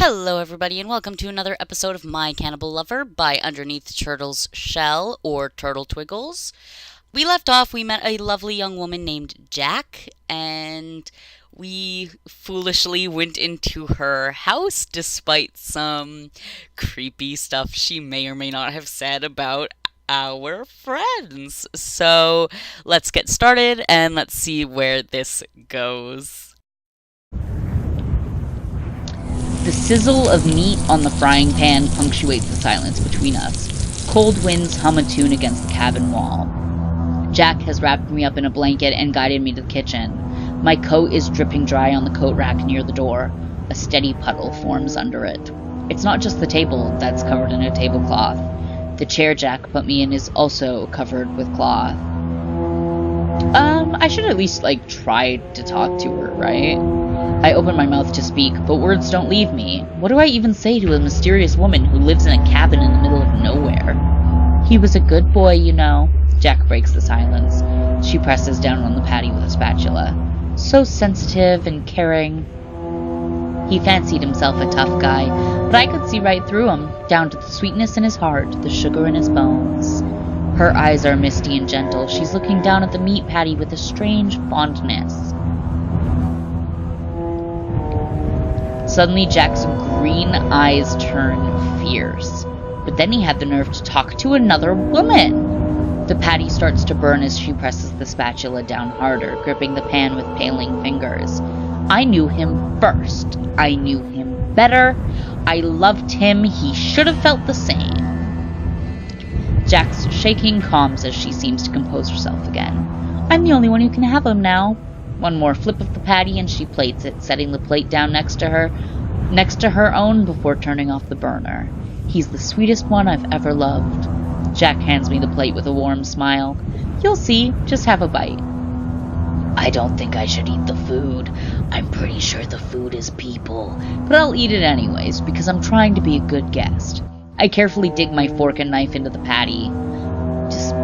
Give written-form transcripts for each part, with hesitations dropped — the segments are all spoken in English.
Hello everybody and welcome to another episode of My Cannibal Lover by Underneath the Turtle's Shell or Turtle Twiggles. We left off, we met a lovely young woman named Jack and we foolishly went into her house despite some creepy stuff she may or may not have said about our friends. So let's get started and let's see where this goes. The sizzle of meat on the frying pan punctuates the silence between us. Cold winds hum a tune against the cabin wall. Jack has wrapped me up in a blanket and guided me to the kitchen. My coat is dripping dry on the coat rack near the door. A steady puddle forms under it. It's not just the table that's covered in a tablecloth. The chair Jack put me in is also covered with cloth. I should at least, try to talk to her, right? I open my mouth to speak, but words don't leave me. What do I even say to a mysterious woman who lives in a cabin in the middle of nowhere? He was a good boy, you know. Jack breaks the silence. She presses down on the patty with a spatula. So sensitive and caring. He fancied himself a tough guy, but I could see right through him, down to the sweetness in his heart, the sugar in his bones. Her eyes are misty and gentle. She's looking down at the meat patty with a strange fondness. Suddenly, Jack's green eyes turn fierce. But then he had the nerve to talk to another woman. The patty starts to burn as she presses the spatula down harder, gripping the pan with paling fingers. I knew him first. I knew him better. I loved him. He should have felt the same. Jack's shaking calms as she seems to compose herself again. I'm the only one who can have him now. One more flip of the patty and she plates it, setting the plate down next to her own before turning off the burner. He's the sweetest one I've ever loved. Jack hands me the plate with a warm smile. You'll see, just have a bite. I don't think I should eat the food. I'm pretty sure the food is people. But I'll eat it anyways, because I'm trying to be a good guest. I carefully dig my fork and knife into the patty. Just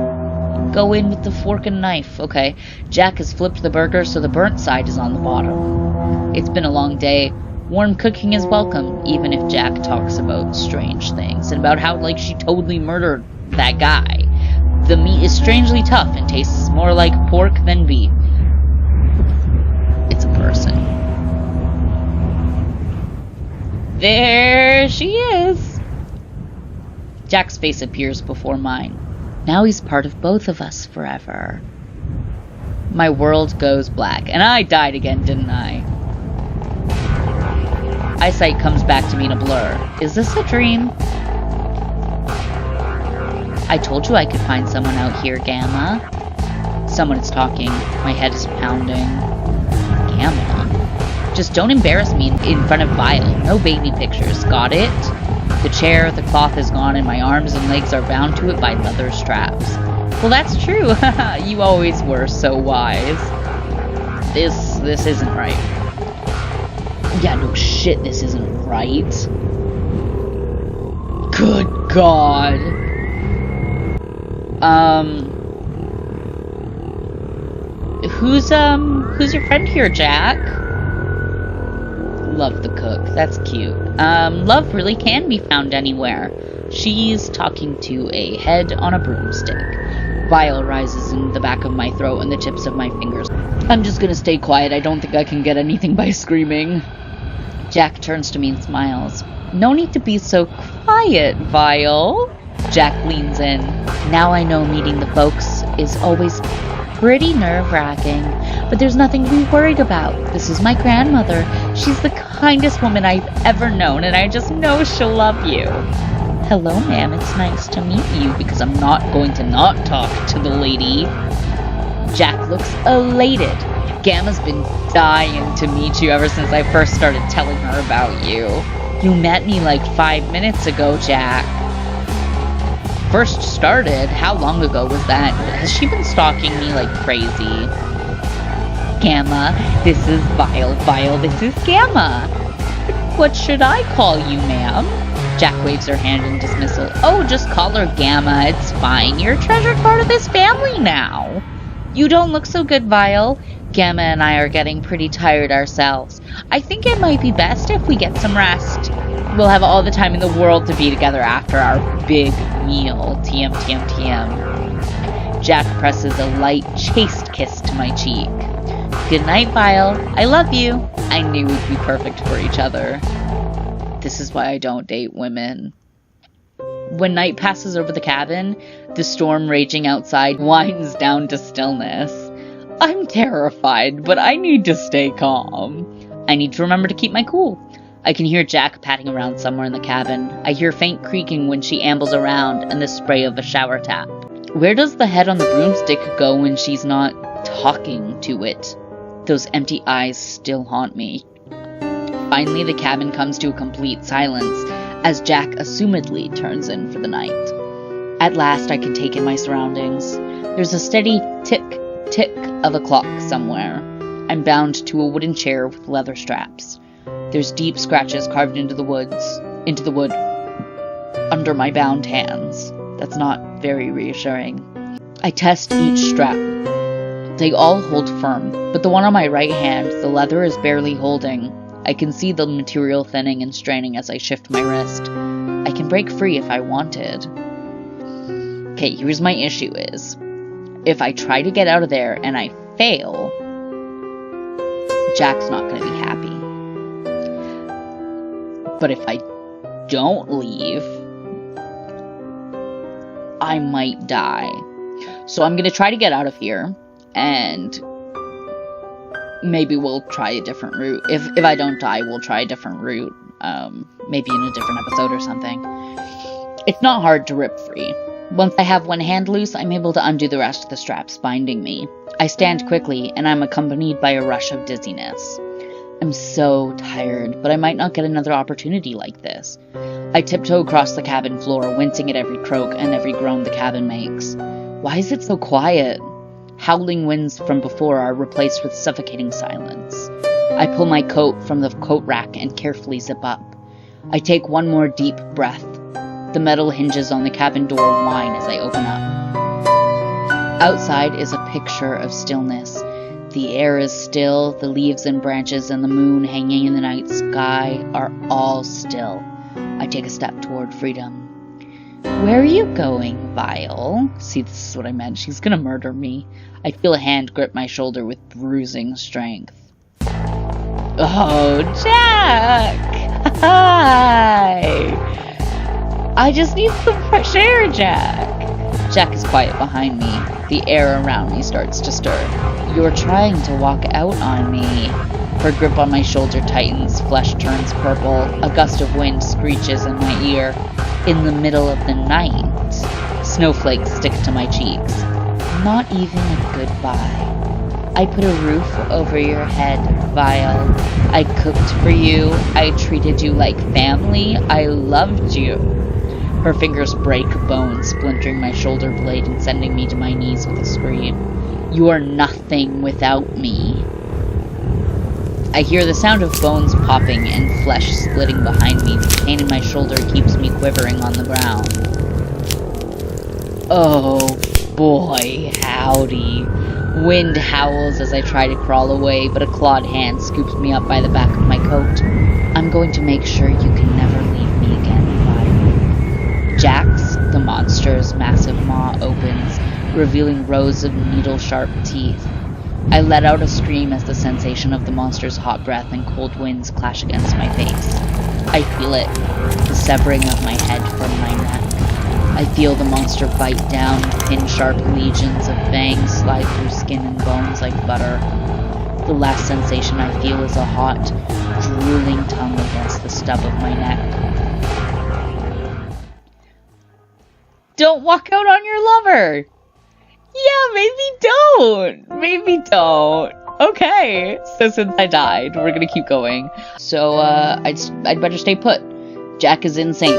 go in with the fork and knife. Okay. Jack has flipped the burger so the burnt side is on the bottom. It's been a long day. Warm cooking is welcome, even if Jack talks about strange things and about how, she totally murdered that guy. The meat is strangely tough and tastes more like pork than beef. It's a person. There she is. Jack's face appears before mine. Now he's part of both of us forever. My world goes black. And I died again, didn't I? Eyesight comes back to me in a blur. Is this a dream? I told you I could find someone out here, Gamma. Someone is talking. My head is pounding. Gamma? Just don't embarrass me in front of Vile. No baby pictures. Got it? The chair, the cloth is gone, and my arms and legs are bound to it by leather straps. Well, that's true. You always were so wise. This isn't right. Yeah, no shit, this isn't right. Good God. Who's your friend here, Jack? Love the cook. That's cute. Love really can be found anywhere. She's talking to a head on a broomstick. Vile rises in the back of my throat and the tips of my fingers. I'm just gonna stay quiet. I don't think I can get anything by screaming. Jack turns to me and smiles. No need to be so quiet, Vile. Jack leans in. Now I know meeting the folks is always pretty nerve-wracking, but there's nothing to be worried about. This is my grandmother. She's the kindest woman I've ever known, and I just know she'll love you. Hello, ma'am. It's nice to meet you, because I'm not going to not talk to the lady. Jack looks elated. Gamma's been dying to meet you ever since I first started telling her about you. You met me 5 minutes ago, Jack. First started? How long ago was that? Has she been stalking me like crazy? Gamma, this is Vile. Vile, this is Gamma. What should I call you, ma'am? Jack waves her hand in dismissal. Oh, just call her Gamma. It's fine. You're a treasured part of this family now. You don't look so good, Vile. Gamma and I are getting pretty tired ourselves. I think it might be best if we get some rest. We'll have all the time in the world to be together after our big meal. TM, TM, TM. Jack presses a light, chaste kiss to my cheek. Good night, Vile. I love you. I knew we'd be perfect for each other. This is why I don't date women. When night passes over the cabin, the storm raging outside winds down to stillness. I'm terrified, but I need to stay calm. I need to remember to keep my cool. I can hear Jack patting around somewhere in the cabin. I hear faint creaking when she ambles around and the spray of a shower tap. Where does the head on the broomstick go when she's not talking to it? Those empty eyes still haunt me. Finally, the cabin comes to a complete silence as Jack assumedly turns in for the night. At last, I can take in my surroundings. There's a steady tick of a clock somewhere. I'm bound to a wooden chair with leather straps. There's deep scratches carved into the wood, under my bound hands. That's not very reassuring. I test each strap. They all hold firm, but the one on my right hand, the leather is barely holding. I can see the material thinning and straining as I shift my wrist. I can break free if I wanted. Okay, here's my issue is, if I try to get out of there and I fail, Jack's not going to be happy. But if I don't leave, I might die. So I'm going to try to get out of here, and maybe we'll try a different route. If I don't die, we'll try a different route, maybe in a different episode or something. It's not hard to rip free. Once I have one hand loose, I'm able to undo the rest of the straps binding me. I stand quickly, and I'm accompanied by a rush of dizziness. I'm so tired, but I might not get another opportunity like this. I tiptoe across the cabin floor, wincing at every croak and every groan the cabin makes. Why is it so quiet? Howling winds from before are replaced with suffocating silence. I pull my coat from the coat rack and carefully zip up. I take one more deep breath. The metal hinges on the cabin door whine as I open up. Outside is a picture of stillness. The air is still, the leaves and branches and the moon hanging in the night sky are all still. I take a step toward freedom. Where are you going, Vile? See, this is what I meant. She's gonna murder me. I feel a hand grip my shoulder with bruising strength. Oh, Jack! Hi! I just need some fresh air, Jack. Jack is quiet behind me. The air around me starts to stir. You're trying to walk out on me. Her grip on my shoulder tightens, flesh turns purple, a gust of wind screeches in my ear. In the middle of the night, snowflakes stick to my cheeks. Not even a goodbye. I put a roof over your head, Vile. I cooked for you. I treated you like family. I loved you. Her fingers break bone, splintering my shoulder blade and sending me to my knees with a scream. You are nothing without me. I hear the sound of bones popping and flesh splitting behind me. The pain in my shoulder keeps me quivering on the ground. Oh boy, howdy. Wind howls as I try to crawl away, but a clawed hand scoops me up by the back of my coat. I'm going to make sure you can never leave me again, Vile. Jack's, the monster's massive maw opens, revealing rows of needle-sharp teeth. I let out a scream as the sensation of the monster's hot breath and cold winds clash against my face. I feel it, the severing of my head from my neck. I feel the monster bite down, pin-sharp legions of fangs slide through skin and bones like butter. The last sensation I feel is a hot, drooling tongue against the stub of my neck. Don't walk out on your lover! Yeah, maybe don't. Okay. So since I died, we're gonna keep going. So, I'd better stay put. Jack is insane,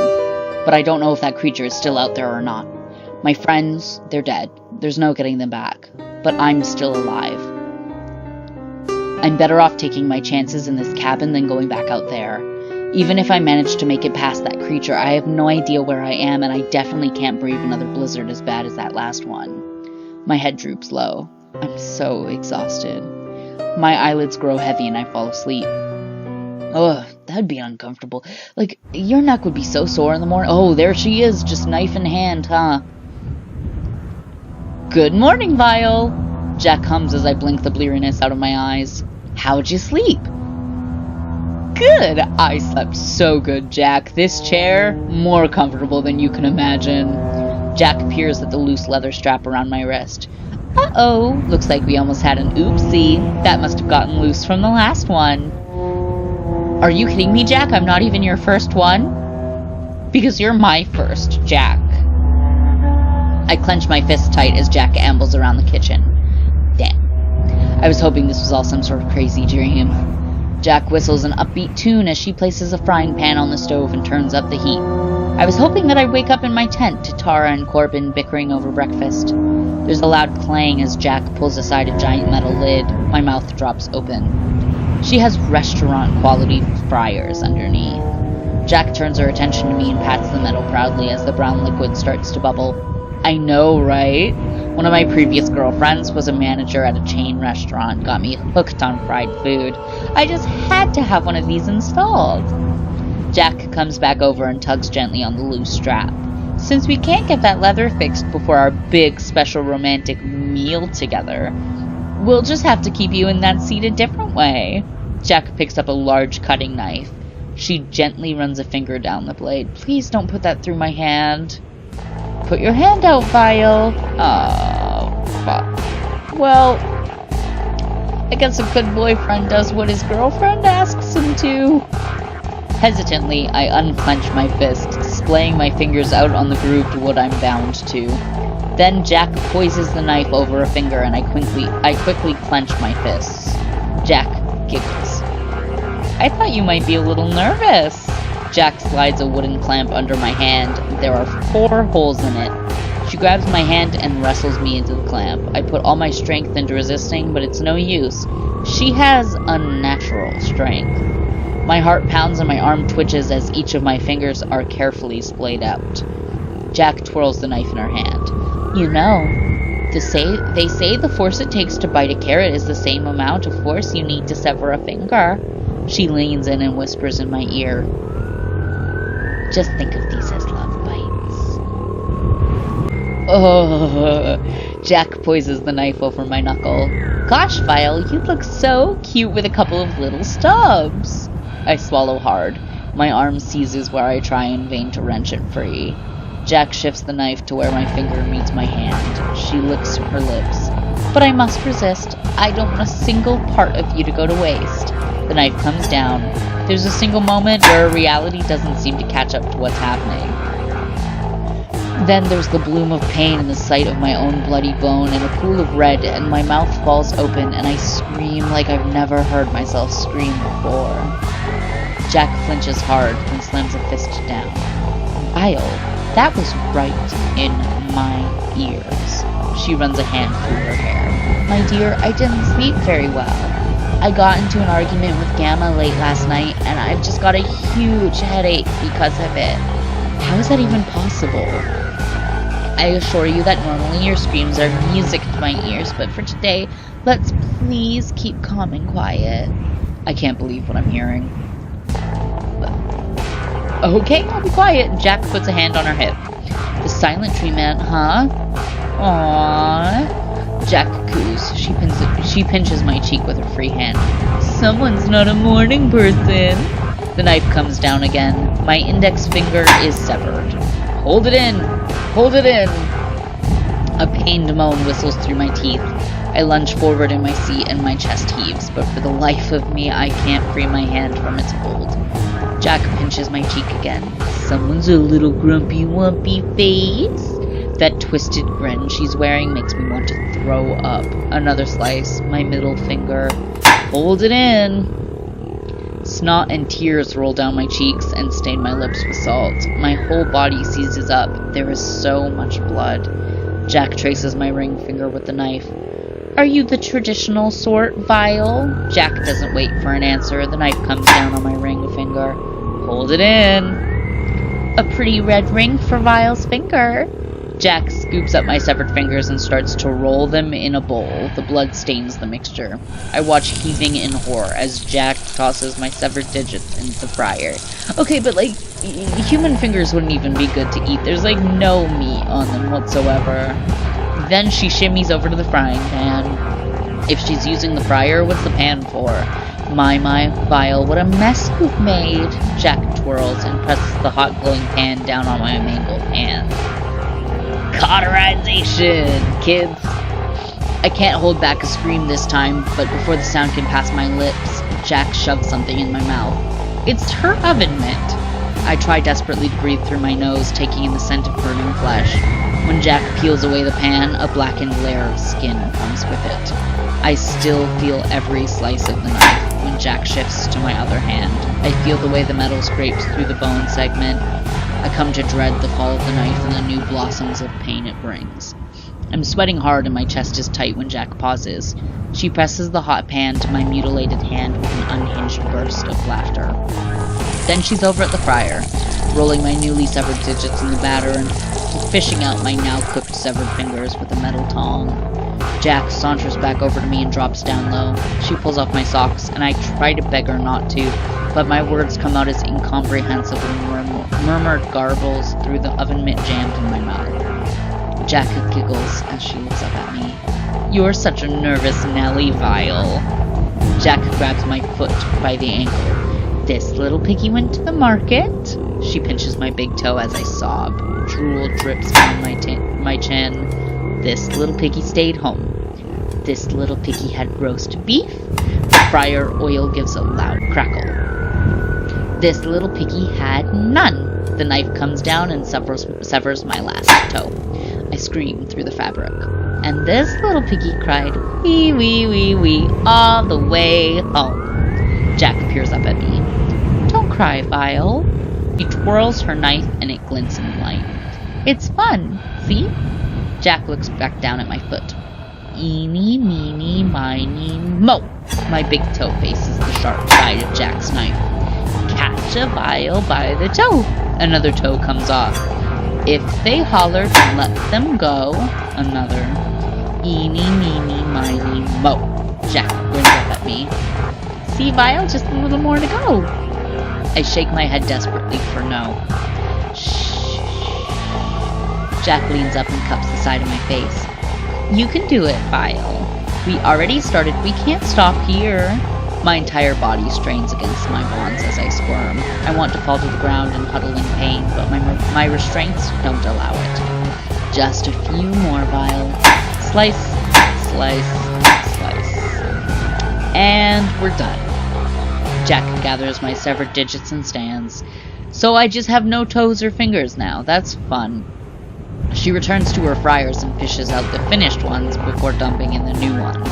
but I don't know if that creature is still out there or not. My friends, they're dead. There's no getting them back. But I'm still alive. I'm better off taking my chances in this cabin than going back out there. Even if I manage to make it past that creature, I have no idea where I am, and I definitely can't brave another blizzard as bad as that last one. My head droops low. I'm so exhausted. My eyelids grow heavy and I fall asleep. Ugh, that'd be uncomfortable. Like, your neck would be so sore in the morning. Oh, there she is, just knife in hand, huh? Good morning, Vile. Jack hums as I blink the bleariness out of my eyes. How'd you sleep? Good. I slept so good, Jack. This chair, more comfortable than you can imagine. Jack peers at the loose leather strap around my wrist. Uh-oh, looks like we almost had an oopsie. That must have gotten loose from the last one. Are you kidding me, Jack? I'm not even your first one? Because you're my first, Jack. I clench my fist tight as Jack ambles around the kitchen. Damn. I was hoping this was all some sort of crazy dream. Jack whistles an upbeat tune as she places a frying pan on the stove and turns up the heat. I was hoping that I'd wake up in my tent to Tara and Corbin bickering over breakfast. There's a loud clang as Jack pulls aside a giant metal lid. My mouth drops open. She has restaurant-quality fryers underneath. Jack turns her attention to me and pats the metal proudly as the brown liquid starts to bubble. I know, right? One of my previous girlfriends was a manager at a chain restaurant, got me hooked on fried food. I just had to have one of these installed. Jack comes back over and tugs gently on the loose strap. Since we can't get that leather fixed before our big special romantic meal together, we'll just have to keep you in that seat a different way. Jack picks up a large cutting knife. She gently runs a finger down the blade. Please don't put that through my hand. Put your hand out, Vile. Oh, fuck. Well, I guess a good boyfriend does what his girlfriend asks him to. Hesitantly, I unclench my fist, displaying my fingers out on the grooved wood I'm bound to. Then Jack poises the knife over a finger and I quickly clench my fists. Jack giggles. I thought you might be a little nervous. Jack slides a wooden clamp under my hand. There are 4 holes in it. She grabs my hand and wrestles me into the clamp. I put all my strength into resisting, but it's no use. She has unnatural strength. My heart pounds and my arm twitches as each of my fingers are carefully splayed out. Jack twirls the knife in her hand. You know, they say the force it takes to bite a carrot is the same amount of force you need to sever a finger. She leans in and whispers in my ear. Just think of these as love bites. Oh, Jack poises the knife over my knuckle. Gosh, Vile, you look so cute with a couple of little stubs. I swallow hard. My arm seizes where I try in vain to wrench it free. Jack shifts the knife to where my finger meets my hand. She licks her lips. But I must resist. I don't want a single part of you to go to waste. The knife comes down. There's a single moment where reality doesn't seem to catch up to what's happening. Then there's the bloom of pain in the sight of my own bloody bone and a pool of red, and my mouth falls open and I scream like I've never heard myself scream before. Jack flinches hard and slams a fist down. Vile, that was right in my ears. She runs a hand through her hair. My dear, I didn't sleep very well. I got into an argument with Gamma late last night, and I've just got a huge headache because of it. How is that even possible? I assure you that normally your screams are music to my ears, but for today, let's please keep calm and quiet. I can't believe what I'm hearing. Okay, I'll be quiet. Jack puts a hand on her hip. The silent tree man, huh? Aww. Jack coos. She pinches my cheek with her free hand. Someone's not a morning person. The knife comes down again. My index finger is severed. Hold it in! Hold it in! A pained moan whistles through my teeth. I lunge forward in my seat and my chest heaves, but for the life of me, I can't free my hand from its hold. Jack pinches my cheek again. Someone's a little grumpy-wumpy face. That twisted grin she's wearing makes me want to throw up. Another slice. My middle finger. Hold it in! Snot and tears roll down my cheeks and stain my lips with salt. My whole body seizes up. There is so much blood. Jack traces my ring finger with the knife. Are you the traditional sort, Vile? Jack doesn't wait for an answer. The knife comes down on my ring finger. Hold it in. A pretty red ring for Vile's finger. Jack scoops up my severed fingers and starts to roll them in a bowl. The blood stains the mixture. I watch heaving in horror as Jack tosses my severed digits into the fryer. Okay, but like, human fingers wouldn't even be good to eat. There's like no meat on them whatsoever. Then she shimmies over to the frying pan. If she's using the fryer, what's the pan for? My, Vile, what a mess you've made. Jack twirls and presses the hot glowing pan down on my mangled hand. Cauterization, kids! I can't hold back a scream this time, but before the sound can pass my lips, Jack shoves something in my mouth. It's her oven mitt. I try desperately to breathe through my nose, taking in the scent of burning flesh. When Jack peels away the pan, a blackened layer of skin comes with it. I still feel every slice of the knife when Jack shifts to my other hand. I feel the way the metal scrapes through the bone segment. I come to dread the fall of the knife and the new blossoms of pain it brings. I'm sweating hard and my chest is tight when Jack pauses. She presses the hot pan to my mutilated hand with an unhinged burst of laughter. Then she's over at the fryer, rolling my newly severed digits in the batter and fishing out my now cooked severed fingers with a metal tongue. Jack saunters back over to me and drops down low. She pulls off my socks, and I try to beg her not to, but my words come out as incomprehensible murmured garbles through the oven mitt jammed in my mouth. Jack giggles as she looks up at me. You're such a nervous Nelly, Vile. Jack grabs my foot by the ankle. This little piggy went to the market. She pinches my big toe as I sob. Drool drips down my chin. This little piggy stayed home. This little piggy had roast beef. The fryer oil gives a loud crackle. This little piggy had none. The knife comes down and severs my last toe. I scream through the fabric. And this little piggy cried, wee, wee, wee, wee, all the way home. Jack peers up at me. Don't cry, Vile. She twirls her knife and it glints in the light. It's fun, see? Jack looks back down at my foot. Eeny, meeny, miny, mo. My big toe faces the sharp side of Jack's knife. Catch a Vile by the toe. Another toe comes off. If they holler, then let them go. Another. Eeny, meeny, miny, mo. Jack grins up at me. See, Vile, just a little more to go. I shake my head desperately for no. Shh. Jack leans up and cups the side of my face. You can do it, Vile. We already started. We can't stop here. My entire body strains against my bonds as I squirm. I want to fall to the ground and huddle in pain, but my restraints don't allow it. Just a few more, Vile. Slice, slice, slice. And we're done. Jack gathers my severed digits and stands. So I just have no toes or fingers now. That's fun. She returns to her fryers and fishes out the finished ones before dumping in the new ones.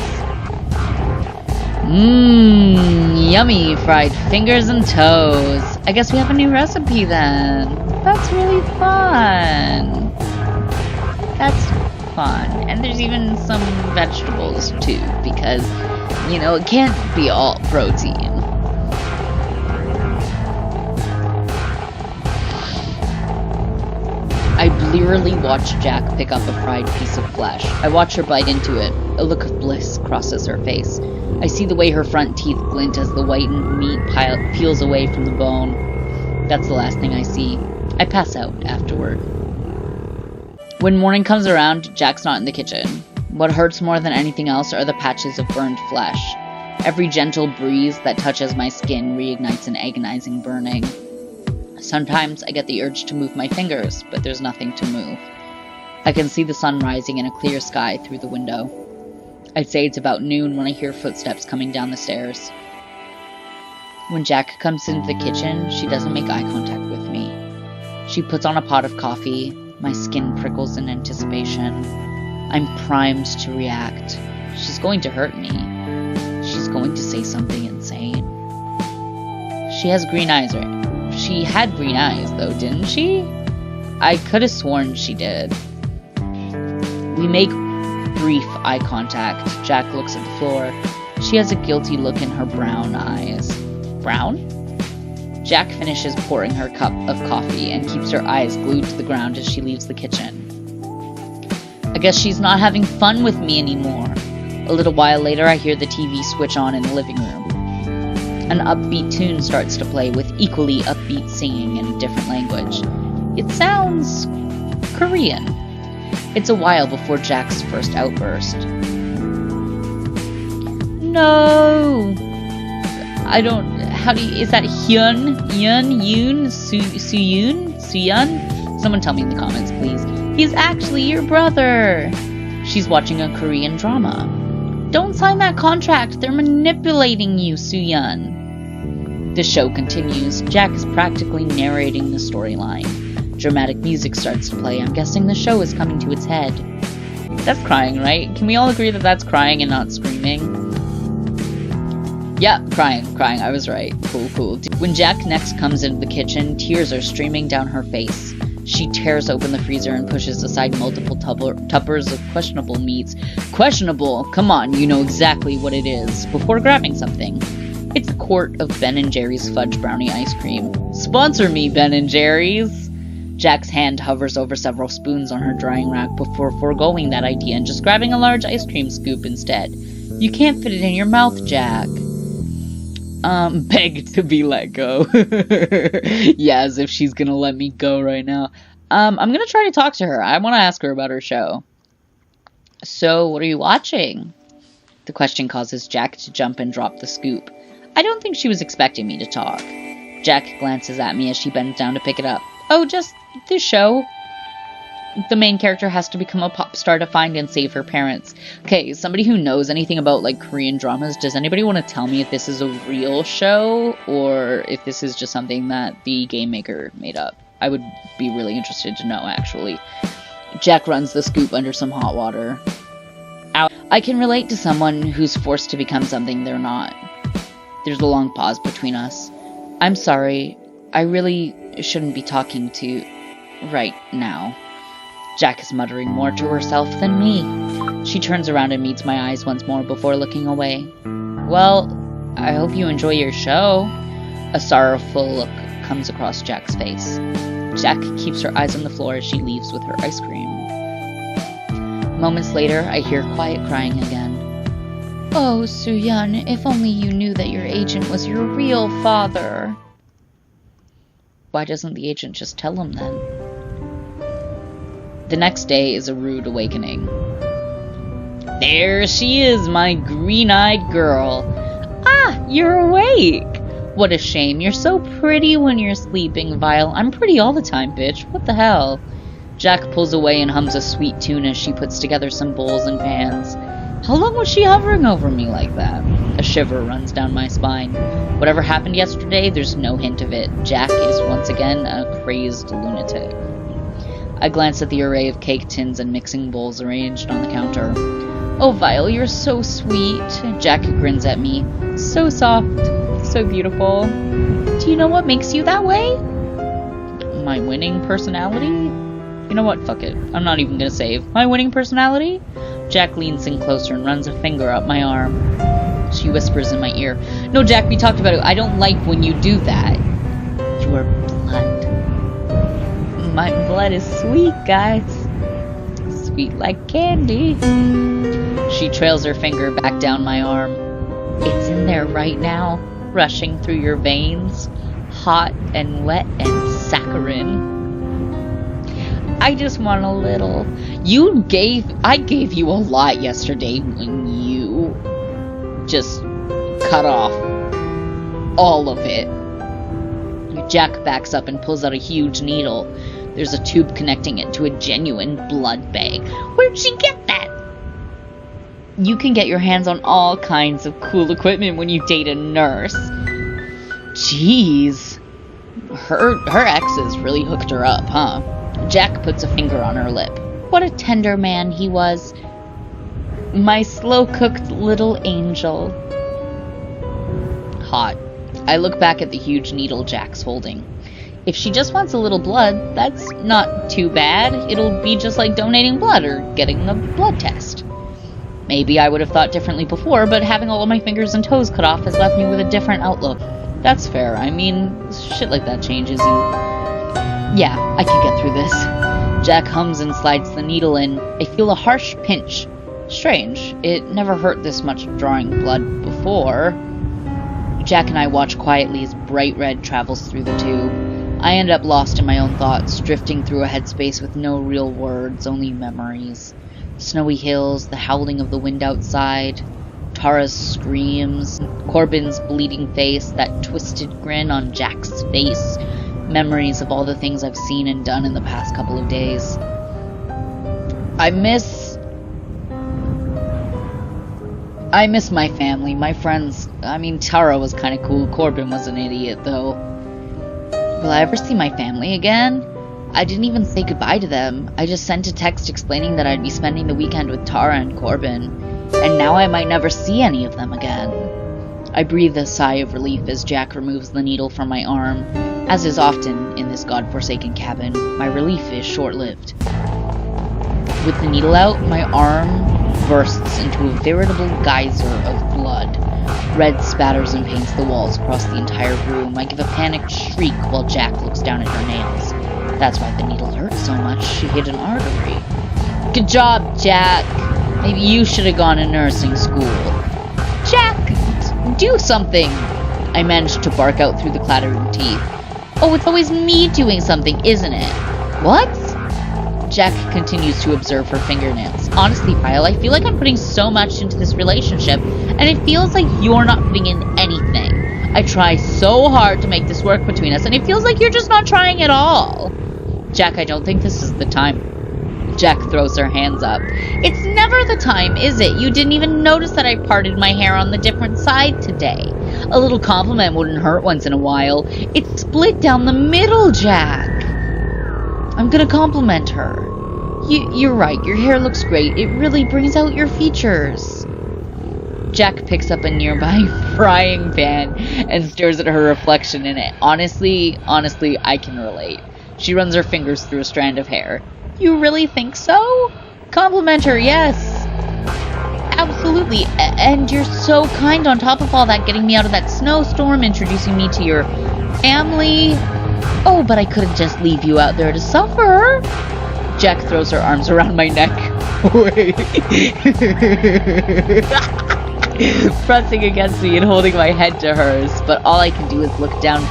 Yummy fried fingers and toes. I guess we have a new recipe then. That's really fun. That's fun. And there's even some vegetables too, because, you know, it can't be all protein. I blearily watch Jack pick up a fried piece of flesh. I watch her bite into it. A look of bliss crosses her face. I see the way her front teeth glint as the whitened meat peels away from the bone. That's the last thing I see. I pass out afterward. When morning comes around, Jack's not in the kitchen. What hurts more than anything else are the patches of burned flesh. Every gentle breeze that touches my skin reignites an agonizing burning. Sometimes I get the urge to move my fingers, but there's nothing to move. I can see the sun rising in a clear sky through the window. I'd say it's about noon when I hear footsteps coming down the stairs. When Jack comes into the kitchen, she doesn't make eye contact with me. She puts on a pot of coffee. My skin prickles in anticipation. I'm primed to react. She's going to hurt me. She's going to say something insane. She has green eyes, right? She had green eyes, though, didn't she? I could have sworn she did. We make brief eye contact. Jack looks at the floor. She has a guilty look in her brown eyes. Brown? Jack finishes pouring her cup of coffee and keeps her eyes glued to the ground as she leaves the kitchen. guess she's not having fun with me anymore. A little while later, I hear the TV switch on in the living room. An upbeat tune starts to play with equally upbeat singing in a different language. It sounds Korean. It's a while before Jack's first outburst. No! I don't... How do you... Is that Hyun? Yun? Yoon? Suyun? Suyun? Someone tell me in the comments, please. He's actually your brother! She's watching a Korean drama. Don't sign that contract! They're manipulating you, Suyun! The show continues. Jack is practically narrating the storyline. Dramatic music starts to play. I'm guessing the show is coming to its head. That's crying, right? Can we all agree that that's crying and not screaming? Yep, crying. I was right. Cool. When Jack next comes into the kitchen, tears are streaming down her face. She tears open the freezer and pushes aside multiple tuppers of questionable meats. Questionable? Come on, you know exactly what it is. Before grabbing something. It's a quart of Ben & Jerry's fudge brownie ice cream. Sponsor me, Ben & Jerry's! Jack's hand hovers over several spoons on her drying rack before foregoing that idea and just grabbing a large ice cream scoop instead. You can't fit it in your mouth, Jack. Beg to be let go. Yeah, as if she's gonna let me go right now. I'm gonna try to talk to her. I want to ask her about her show. So, what are you watching? The question causes Jack to jump and drop the scoop. I don't think she was expecting me to talk. Jack glances at me as she bends down to pick it up. Oh, just this show. The main character has to become a pop star to find and save her parents. Okay, somebody who knows anything about, like, Korean dramas, does anybody want to tell me if this is a real show, or if this is just something that the game maker made up? I would be really interested to know, actually. Jack runs the scoop under some hot water. Ow. I can relate to someone who's forced to become something they're not. There's a long pause between us. I'm sorry. I really shouldn't be talking to right now. Jack is muttering more to herself than me. She turns around and meets my eyes once more before looking away. Well, I hope you enjoy your show. A sorrowful look comes across Jack's face. Jack keeps her eyes on the floor as she leaves with her ice cream. Moments later, I hear quiet crying again. Oh, Suyun, if only you knew that your agent was your real father. Why doesn't the agent just tell him then? The next day is a rude awakening. There she is, my green-eyed girl. Ah, you're awake. What a shame. You're so pretty when you're sleeping, Vile. I'm pretty all the time, bitch. What the hell? Jack pulls away and hums a sweet tune as she puts together some bowls and pans. How long was she hovering over me like that? A shiver runs down my spine. Whatever happened yesterday, there's no hint of it. Jack is once again a crazed lunatic. I glance at the array of cake tins and mixing bowls arranged on the counter. Oh, Vile, you're so sweet. Jack grins at me. So soft. So beautiful. Do you know what makes you that way? My winning personality? You know what? Fuck it. I'm not even gonna save. My winning personality? Jack leans in closer and runs a finger up my arm. She whispers in my ear. No, Jack, we talked about it. I don't like when you do that. Your blood. My blood is sweet, guys. Sweet like candy. She trails her finger back down my arm. It's in there right now, rushing through your veins, hot and wet and saccharine. I just want a little. I gave you a lot yesterday when you just cut off all of it. Jack backs up and pulls out a huge needle. There's a tube connecting it to a genuine blood bag. Where'd she get that? You can get your hands on all kinds of cool equipment when you date a nurse. Jeez. Her exes really hooked her up, huh? Jack puts a finger on her lip. What a tender man he was. My slow-cooked little angel. Hot. I look back at the huge needle Jack's holding. If she just wants a little blood, that's not too bad. It'll be just like donating blood or getting a blood test. Maybe I would have thought differently before, but having all of my fingers and toes cut off has left me with a different outlook. That's fair. I mean, shit like that changes you. Yeah, I can get through this. Jack hums and slides the needle in. I feel a harsh pinch. Strange, it never hurt this much drawing blood before. Jack and I watch quietly as bright red travels through the tube. I end up lost in my own thoughts, drifting through a headspace with no real words, only memories. Snowy hills, the howling of the wind outside, Tara's screams, Corbin's bleeding face, that twisted grin on Jack's face. Memories of all the things I've seen and done in the past couple of days. I miss my family, my friends. I mean, Tara was kind of cool. Corbin was an idiot, though. Will I ever see my family again? I didn't even say goodbye to them. I just sent a text explaining that I'd be spending the weekend with Tara and Corbin, and now I might never see any of them again. I breathe a sigh of relief as Jack removes the needle from my arm. As is often in this godforsaken cabin, my relief is short-lived. With the needle out, my arm bursts into a veritable geyser of blood. Red spatters and paints the walls across the entire room. I give a panicked shriek while Jack looks down at her nails. That's why the needle hurt so much. She hit an artery. Good job, Jack. Maybe you should have gone to nursing school. Jack, do something. I managed to bark out through the clattering teeth. Oh, it's always me doing something, isn't it? What? Jack continues to observe her fingernails. Honestly, Kyle, I feel like I'm putting so much into this relationship, and it feels like you're not putting in anything. I try so hard to make this work between us, and it feels like you're just not trying at all. Jack, I don't think this is the time. Jack throws her hands up. It's never the time, is it? You didn't even notice that I parted my hair on the different side today. A little compliment wouldn't hurt once in a while. It's split down the middle, Jack. I'm gonna compliment her. You're right, your hair looks great. It really brings out your features. Jack picks up a nearby frying pan and stares at her reflection in it. Honestly, I can relate. She runs her fingers through a strand of hair. You really think so? Compliment her, yes. Absolutely. And you're so kind on top of all that, getting me out of that snowstorm, introducing me to your family. Oh, but I couldn't just leave you out there to suffer. Jack throws her arms around my neck. Wait. Pressing against me and holding my head to hers, but all I can do is look down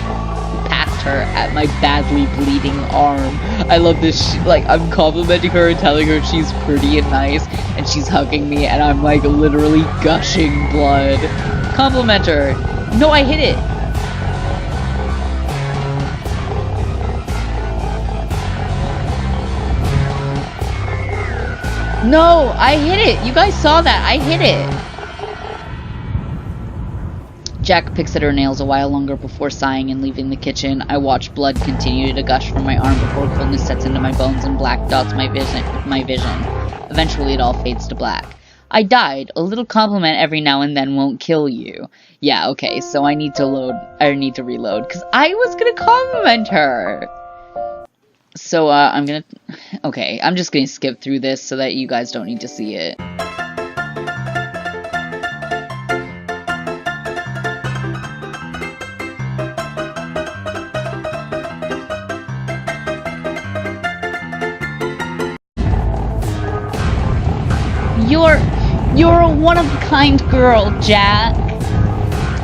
past her at my badly bleeding arm. I love this. I'm complimenting her and telling her she's pretty and nice, and she's hugging me, and I'm literally gushing blood. Compliment her. No, I hit it. No, I hit it. You guys saw that. I hit it. Jack picks at her nails a while longer before sighing and leaving the kitchen. I watch blood continue to gush from my arm before coldness sets into my bones and black dots my vision. Eventually it all fades to black. I died. A little compliment every now and then won't kill you. Yeah, okay, so I need to reload, because I was gonna compliment her. So, I'm just gonna skip through this so that you guys don't need to see it. You're a one-of-a-kind girl, Jack.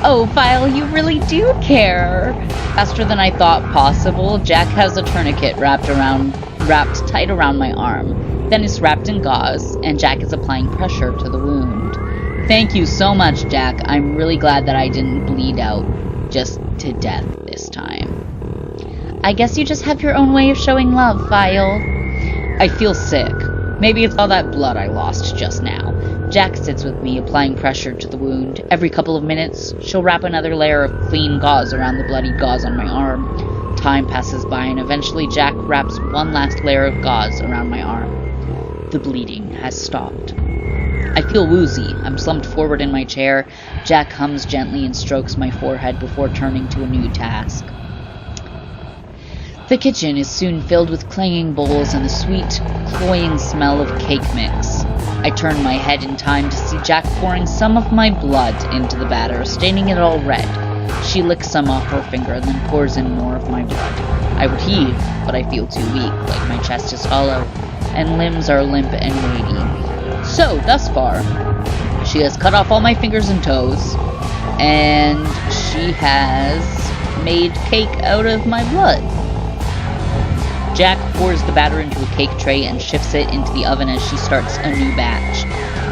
Oh, Vile, you really do care. Faster than I thought possible, Jack has a tourniquet wrapped tight around my arm. Then it's wrapped in gauze, and Jack is applying pressure to the wound. Thank you so much, Jack. I'm really glad that I didn't bleed out just to death this time. I guess you just have your own way of showing love, Vile. I feel sick. Maybe it's all that blood I lost just now. Jack sits with me, applying pressure to the wound. Every couple of minutes, she'll wrap another layer of clean gauze around the bloody gauze on my arm. Time passes by, and eventually Jack wraps one last layer of gauze around my arm. The bleeding has stopped. I feel woozy. I'm slumped forward in my chair. Jack hums gently and strokes my forehead before turning to a new task. The kitchen is soon filled with clanging bowls and the sweet, cloying smell of cake mix. I turn my head in time to see Jack pouring some of my blood into the batter, staining it all red. She licks some off her finger and then pours in more of my blood. I would heave, but I feel too weak, like my chest is hollow, and limbs are limp and weighty. So, thus far, she has cut off all my fingers and toes, and she has made cake out of my blood. Jack pours the batter into a cake tray and shifts it into the oven as she starts a new batch.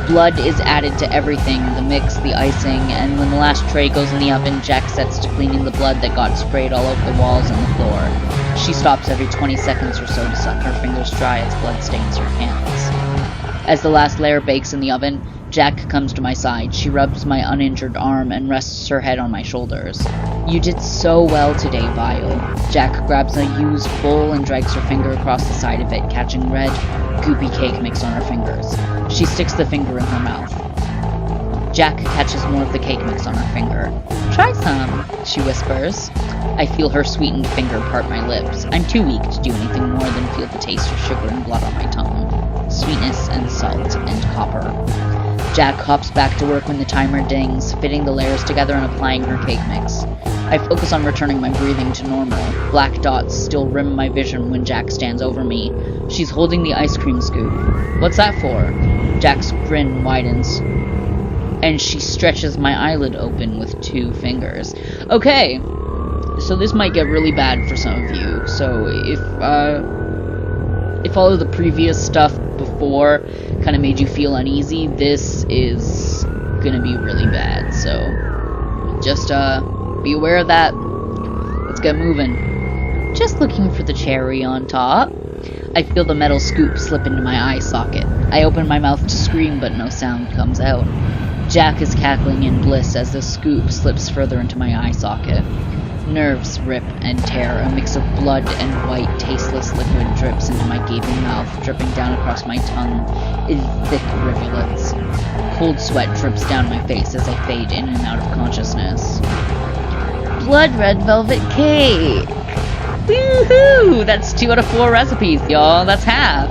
Blood is added to everything, the mix, the icing, and when the last tray goes in the oven, Jack sets to cleaning the blood that got sprayed all over the walls and the floor. She stops every 20 seconds or so to suck her fingers dry as blood stains her hands. As the last layer bakes in the oven, Jack comes to my side. She rubs my uninjured arm and rests her head on my shoulders. You did so well today, Vile. Jack grabs a used bowl and drags her finger across the side of it, catching red, goopy cake mix on her fingers. She sticks the finger in her mouth. Jack catches more of the cake mix on her finger. Try some, she whispers. I feel her sweetened finger part my lips. I'm too weak to do anything more than feel the taste of sugar and blood on my tongue. Sweetness and salt and copper. Jack hops back to work when the timer dings, fitting the layers together and applying her cake mix. I focus on returning my breathing to normal. Black dots still rim my vision when Jack stands over me. She's holding the ice cream scoop. What's that for? Jack's grin widens, and she stretches my eyelid open with 2 fingers. Okay, so this might get really bad for some of you. So if all of the previous stuff before kind of made you feel uneasy, this is gonna be really bad. So just be aware of that. Let's get moving. Just looking for the cherry on top. I feel the metal scoop slip into my eye socket. I open my mouth to scream, but no sound comes out. Jack is cackling in bliss as the scoop slips further into my eye socket. Nerves rip and tear. A mix of blood and white, tasteless liquid drips into my gaping mouth, dripping down across my tongue in thick rivulets. Cold sweat drips down my face as I fade in and out of consciousness. Blood red velvet cake! Woohoo! That's 2 out of 4 recipes, y'all. That's half.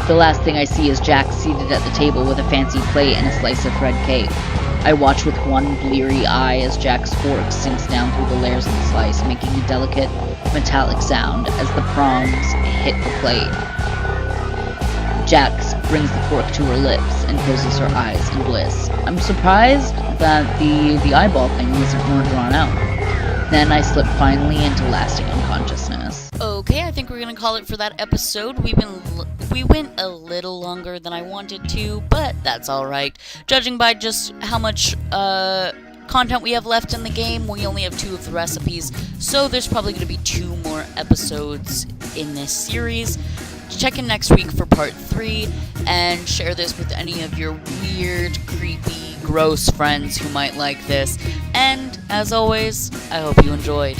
The last thing I see is Jack seated at the table with a fancy plate and a slice of red cake. I watch with one bleary eye as Jack's fork sinks down through the layers of the slice, making a delicate, metallic sound as the prongs hit the plate. Jax brings the fork to her lips and closes her eyes in bliss. I'm surprised that the eyeball thing wasn't more drawn out. Then I slip finally into lasting unconsciousness. Okay, I think we're gonna call it for that episode. We went a little longer than I wanted to, but that's alright. Judging by just how much content we have left in the game, we only have 2 of the recipes, so there's probably gonna be 2 more episodes in this series. Check in next week for part 3, and share this with any of your weird, creepy, gross friends who might like this. And, as always, I hope you enjoyed.